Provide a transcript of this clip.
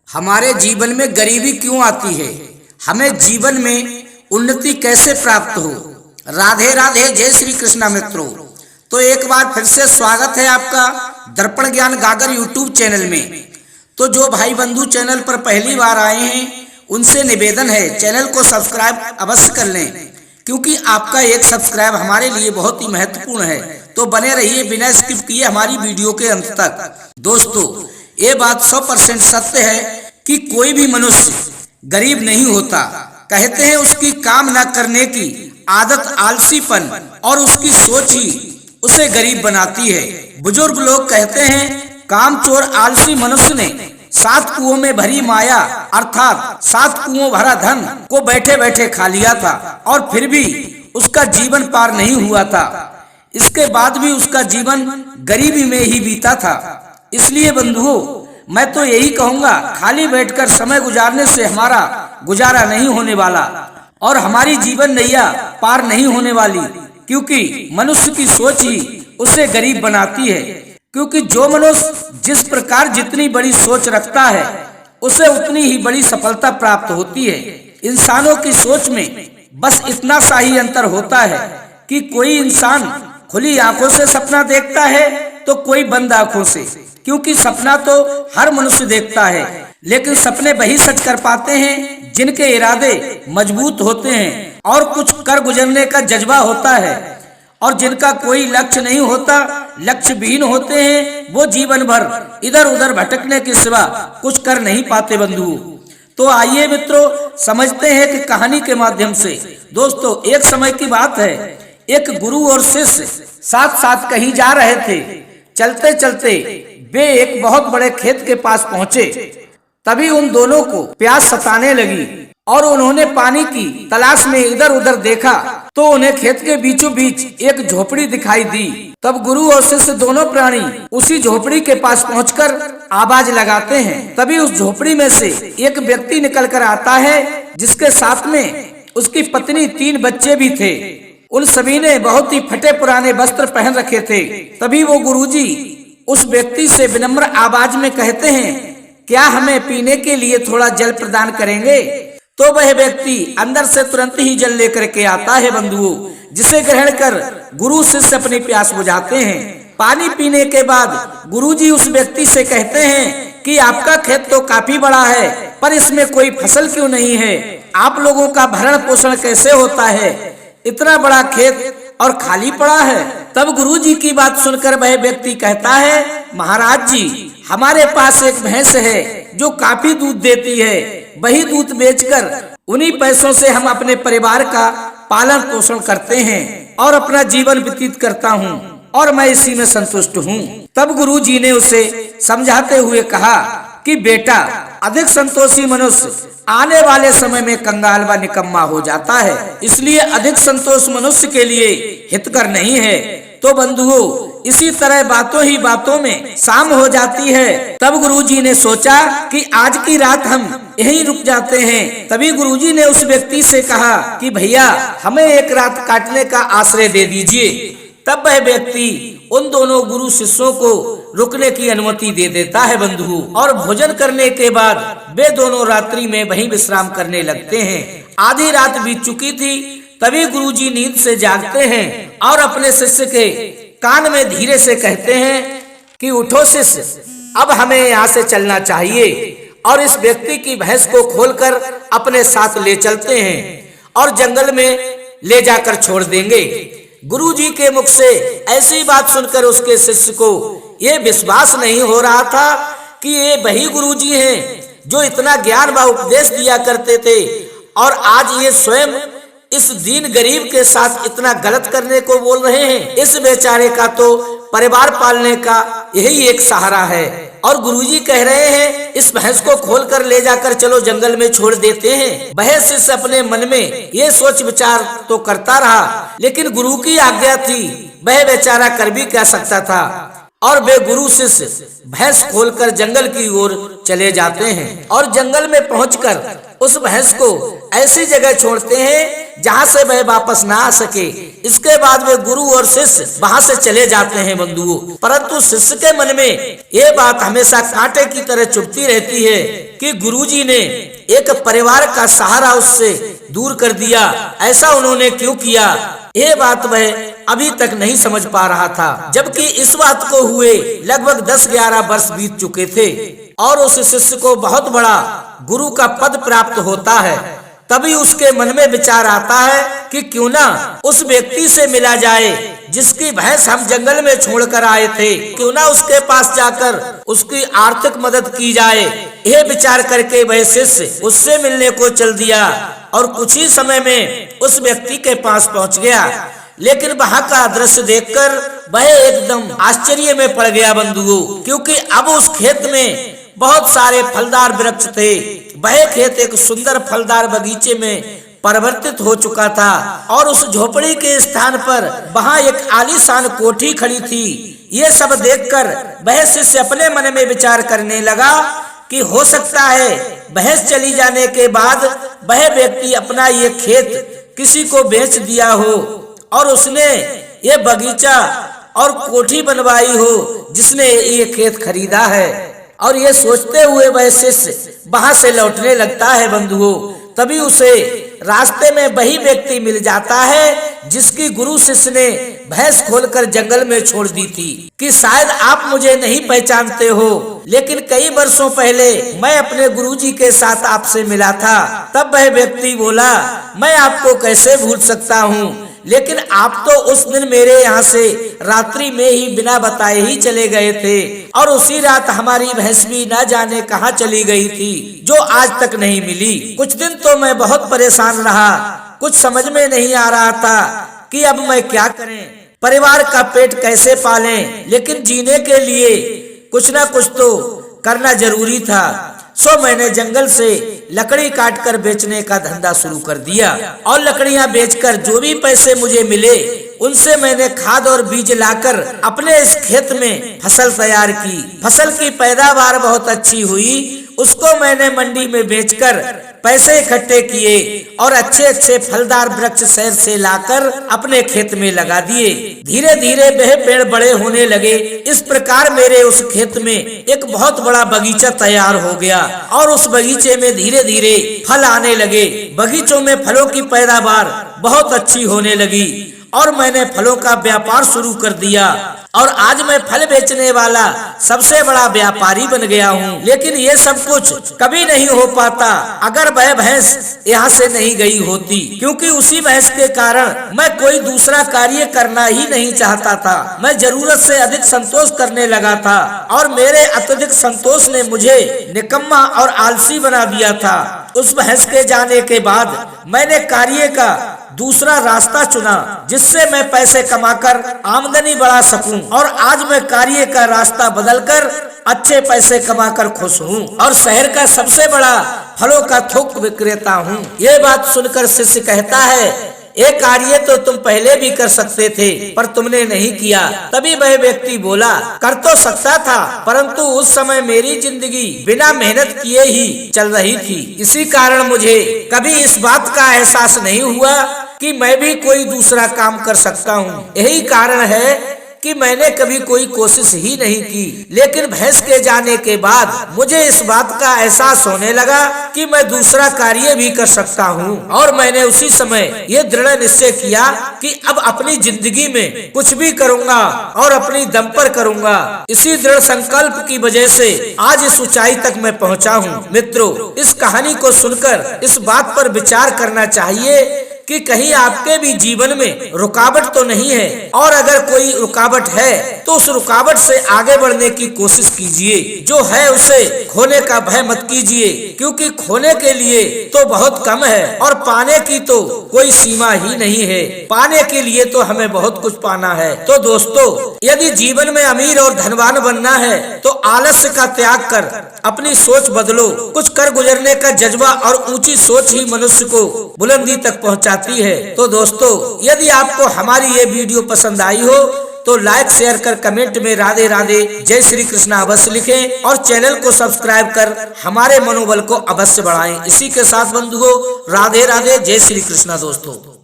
हमारे जीवन में गरीबी क्यों आती है, हमें जीवन में उन्नति कैसे प्राप्त हो। राधे राधे, जय श्री कृष्णा मित्रों। तो एक बार फिर से स्वागत है आपका दर्पण ज्ञान गागर यूट्यूब चैनल में। तो जो भाई बंधु चैनल पर पहली बार आए हैं उनसे निवेदन है चैनल को सब्सक्राइब अवश्य कर लें, क्योंकि आपका एक सब्सक्राइब हमारे लिए बहुत ही महत्वपूर्ण है। तो बने रहिए बिना स्किप किए हमारी वीडियो के अंत तक। दोस्तों, ये बात 100% सत्य है कि कोई भी मनुष्य गरीब नहीं होता। कहते हैं उसकी काम न करने की आदत, आलसीपन और उसकी सोच ही उसे गरीब बनाती है। बुजुर्ग लोग कहते हैं कामचोर आलसी मनुष्य ने 7 कुओं में भरी माया अर्थात 7 कुओं भरा धन को बैठे बैठे खा लिया था और फिर भी उसका जीवन पार नहीं हुआ था। इसके बाद भी उसका जीवन गरीबी में ही बीता था। इसलिए बंधुओं, मैं तो यही कहूंगा, खाली बैठकर समय गुजारने से हमारा गुजारा नहीं होने वाला और हमारी जीवन नैया पार नहीं होने वाली, क्योंकि मनुष्य की सोच ही उसे गरीब बनाती है। क्योंकि जो मनुष्य जिस प्रकार जितनी बड़ी सोच रखता है उसे उतनी ही बड़ी सफलता प्राप्त होती है। इंसानों की सोच में बस इतना सा ही अंतर होता है कि कोई इंसान खुली आंखों से सपना देखता है तो कोई बंद आंखों से, क्योंकि सपना तो हर मनुष्य देखता है, लेकिन सपने वही सच कर पाते हैं जिनके इरादे मजबूत होते हैं और कुछ कर गुजरने का जज्बा होता है। और जिनका कोई लक्ष्य नहीं होता, लक्ष्य विहीन होते हैं, वो जीवन भर इधर उधर भटकने के सिवा कुछ कर नहीं पाते बंधुओं। तो आइए मित्रों, समझते हैं कि कहानी के माध्यम से। दोस्तों, एक समय की बात है, एक गुरु और शिष्य साथ साथ कहीं जा रहे थे। चलते चलते वे एक बहुत बड़े खेत के पास पहुंचे। तभी उन दोनों को प्यास सताने लगी और उन्होंने पानी की तलाश में इधर उधर देखा तो उन्हें खेत के बीचों बीच एक झोपड़ी दिखाई दी। तब गुरु और शिष्य दोनों प्राणी उसी झोपड़ी के पास पहुंचकर आवाज लगाते हैं। तभी उस झोपड़ी में से एक व्यक्ति निकल कर आता है, जिसके साथ में उसकी पत्नी 3 बच्चे भी थे। उन सभी ने बहुत ही फटे पुराने वस्त्र पहन रखे थे। तभी वो गुरुजी उस व्यक्ति से विनम्र आवाज में कहते हैं, क्या हमें पीने के लिए थोड़ा जल प्रदान करेंगे? तो वह व्यक्ति अंदर से तुरंत ही जल लेकर के आता है बंधुओं, जिसे ग्रहण कर गुरु शिष्य अपनी प्यास बुझाते हैं। पानी पीने के बाद गुरुजी उस व्यक्ति से कहते हैं कि आपका खेत तो काफी बड़ा है, पर इसमें कोई फसल क्यों नहीं है? आप लोगों का भरण पोषण कैसे होता है? इतना बड़ा खेत और खाली पड़ा है। तब गुरुजी की बात सुनकर वह व्यक्ति कहता है, महाराज जी, हमारे पास एक भैंस है जो काफी दूध देती है। वही दूध बेचकर उन्हीं पैसों से हम अपने परिवार का पालन पोषण करते हैं और अपना जीवन व्यतीत करता हूँ और मैं इसी में संतुष्ट हूँ। तब गुरुजी ने उसे समझाते हुए कहा कि बेटा, अधिक संतोषी मनुष्य आने वाले समय में कंगाल व निकम्मा हो जाता है, इसलिए अधिक संतोष मनुष्य के लिए हितकर नहीं है। तो बंधुओं, इसी तरह बातों ही बातों में शाम हो जाती है। तब गुरुजी ने सोचा कि आज की रात हम यहीं रुक जाते हैं। तभी गुरुजी ने उस व्यक्ति से कहा कि भैया, हमें एक रात काटने का आश्रय दे दीजिए। तब वह व्यक्ति उन दोनों गुरु शिष्यों को रुकने की अनुमति दे देता है बंधुओं, और भोजन करने के बाद वे दोनों रात्रि में वहीं विश्राम करने लगते हैं। आधी रात बीत चुकी थी। तभी गुरुजी नींद से जागते हैं और अपने शिष्य के कान में धीरे से कहते हैं कि उठो शिष्य, अब हमें यहाँ से चलना चाहिए और इस व्यक्ति की भैंस को खोलकर अपने साथ ले चलते हैं और जंगल में ले जाकर छोड़ देंगे। गुरुजी के मुख से ऐसी बात सुनकर उसके शिष्य को ये विश्वास नहीं हो रहा था कि ये वही गुरुजी हैं जो इतना ज्ञान व उपदेश दिया करते थे, और आज ये स्वयं इस दीन गरीब के साथ इतना गलत करने को बोल रहे हैं। इस बेचारे का तो परिवार पालने का यही एक सहारा है, और गुरुजी कह रहे हैं इस भैंस को खोलकर ले जाकर चलो जंगल में छोड़ देते हैं। वह शिष्य अपने मन में ये सोच विचार तो करता रहा, लेकिन गुरु की आज्ञा थी, वह बेचारा कर भी क्या सकता था। और वे गुरु शिष्य भैंस खोलकर जंगल की ओर चले जाते हैं और जंगल में पहुंचकर उस भैंस को ऐसी जगह छोड़ते हैं जहाँ से वह वापस ना आ सके। इसके बाद वे गुरु और शिष्य वहाँ से चले जाते हैं बंधुओं। परंतु शिष्य के मन में ये बात हमेशा कांटे की तरह चुभती रहती है कि गुरुजी ने एक परिवार का सहारा उससे दूर कर दिया, ऐसा उन्होंने क्यों किया। ये बात वह अभी तक नहीं समझ पा रहा था, जबकि इस बात को हुए लगभग 10-11 वर्ष बीत चुके थे और उस शिष्य को बहुत बड़ा गुरु का पद प्राप्त होता है। तभी उसके मन में विचार आता है कि क्यों ना उस व्यक्ति से मिला जाए जिसकी भैंस हम जंगल में छोड़कर आए थे, क्यों ना उसके पास जाकर उसकी आर्थिक मदद की जाए। यह विचार करके वह शिष्य उससे मिलने को चल दिया और कुछ ही समय में उस व्यक्ति के पास पहुंच गया। लेकिन वहां का दृश्य देखकर वह एकदम आश्चर्य में पड़ गया बंधुओं, क्योंकि अब उस खेत में बहुत सारे फलदार वृक्ष थे। वह खेत एक सुंदर फलदार बगीचे में परिवर्तित हो चुका था और उस झोपड़ी के स्थान पर वहां एक आलीशान कोठी खड़ी थी। ये सब देखकर वह शिष्य अपने मन में विचार करने लगा कि हो सकता है भैंस चली जाने के बाद वह व्यक्ति अपना ये खेत किसी को बेच दिया हो और उसने ये बगीचा और कोठी बनवाई हो जिसने ये खेत खरीदा है। और ये सोचते हुए वह शिष्य वहां से लौटने लगता है बंधुओं। तभी उसे रास्ते में वही व्यक्ति मिल जाता है जिसकी गुरु शिष्य ने भैंस खोलकर जंगल में छोड़ दी थी। कि शायद आप मुझे नहीं पहचानते हो, लेकिन कई वर्षों पहले मैं अपने गुरुजी के साथ आपसे मिला था। तब वह व्यक्ति बोला, मैं आपको कैसे भूल सकता हूँ, लेकिन आप तो उस दिन मेरे यहाँ से रात्रि में ही बिना बताए ही चले गए थे और उसी रात हमारी भैंस भी न जाने कहाँ चली गई थी, जो आज तक नहीं मिली। कुछ दिन तो मैं बहुत परेशान रहा, कुछ समझ में नहीं आ रहा था कि अब मैं क्या करें, परिवार का पेट कैसे पालें, लेकिन जीने के लिए कुछ न कुछ तो करना जरूरी था। सो मैंने जंगल से लकड़ी काटकर बेचने का धंधा शुरू कर दिया और लकड़ियां बेचकर जो भी पैसे मुझे मिले उनसे मैंने खाद और बीज लाकर अपने इस खेत में फसल तैयार की। फसल की पैदावार बहुत अच्छी हुई, उसको मैंने मंडी में बेचकर पैसे इकट्ठे किए और अच्छे अच्छे फलदार वृक्ष शहर से लाकर अपने खेत में लगा दिए। धीरे धीरे वह पेड़ बड़े होने लगे। इस प्रकार मेरे उस खेत में एक बहुत बड़ा बगीचा तैयार हो गया और उस बगीचे में धीरे धीरे फल आने लगे। बगीचों में फलों की पैदावार बहुत अच्छी होने लगी और मैंने फलों का व्यापार शुरू कर दिया और आज मैं फल बेचने वाला सबसे बड़ा व्यापारी बन गया हूँ। लेकिन ये सब कुछ कभी नहीं हो पाता अगर वह भैंस यहाँ से नहीं गई होती, क्योंकि उसी भैंस के कारण मैं कोई दूसरा कार्य करना ही नहीं चाहता था। मैं जरूरत से अधिक संतोष करने लगा था और मेरे अत्यधिक संतोष ने मुझे निकम्मा और आलसी बना दिया था। उस भैंस के जाने के बाद मैंने कार्य का दूसरा रास्ता चुना जिससे मैं पैसे कमाकर आमदनी बढ़ा सकूं और आज मैं कार्य का रास्ता बदलकर अच्छे पैसे कमाकर खुश हूं और शहर का सबसे बड़ा फलों का थोक विक्रेता हूं। ये बात सुनकर शिष्य कहता है, ये कार्य तो तुम पहले भी कर सकते थे पर तुमने नहीं किया। तभी वह व्यक्ति बोला, कर तो सकता था परंतु उस समय मेरी जिंदगी बिना मेहनत किए ही चल रही थी। इसी कारण मुझे कभी इस बात का एहसास नहीं हुआ कि मैं भी कोई दूसरा काम कर सकता हूँ। यही कारण है कि मैंने कभी कोई कोशिश ही नहीं की। लेकिन भैंस के जाने के बाद मुझे इस बात का एहसास होने लगा कि मैं दूसरा कार्य भी कर सकता हूँ और मैंने उसी समय ये दृढ़ निश्चय किया कि अब अपनी जिंदगी में कुछ भी करूँगा और अपनी दम पर करूँगा। इसी दृढ़ संकल्प की वजह से आज इस ऊंचाई तक मैं पहुँचा हूँ। मित्रों, इस कहानी को सुनकर इस बात पर विचार करना चाहिए कि कहीं आपके भी जीवन में रुकावट तो नहीं है, और अगर कोई रुकावट है तो उस रुकावट से आगे बढ़ने की कोशिश कीजिए। जो है उसे खोने का भय मत कीजिए, क्योंकि खोने के लिए तो बहुत कम है और पाने की तो कोई सीमा ही नहीं है। पाने के लिए तो हमें बहुत कुछ पाना है। तो दोस्तों, यदि जीवन में अमीर और धनवान बनना है तो आलस्य का त्याग कर अपनी सोच बदलो। कुछ कर गुजरने का जज्बा और ऊंची सोच ही मनुष्य को बुलंदी तक पहुंचाती है। तो दोस्तों, यदि आपको हमारी ये वीडियो पसंद आई हो तो लाइक शेयर कर कमेंट में राधे राधे जय श्री कृष्ण अवश्य लिखें और चैनल को सब्सक्राइब कर हमारे मनोबल को अवश्य बढ़ाएं। इसी के साथ बंधुओं, राधे राधे जय श्री कृष्ण दोस्तों।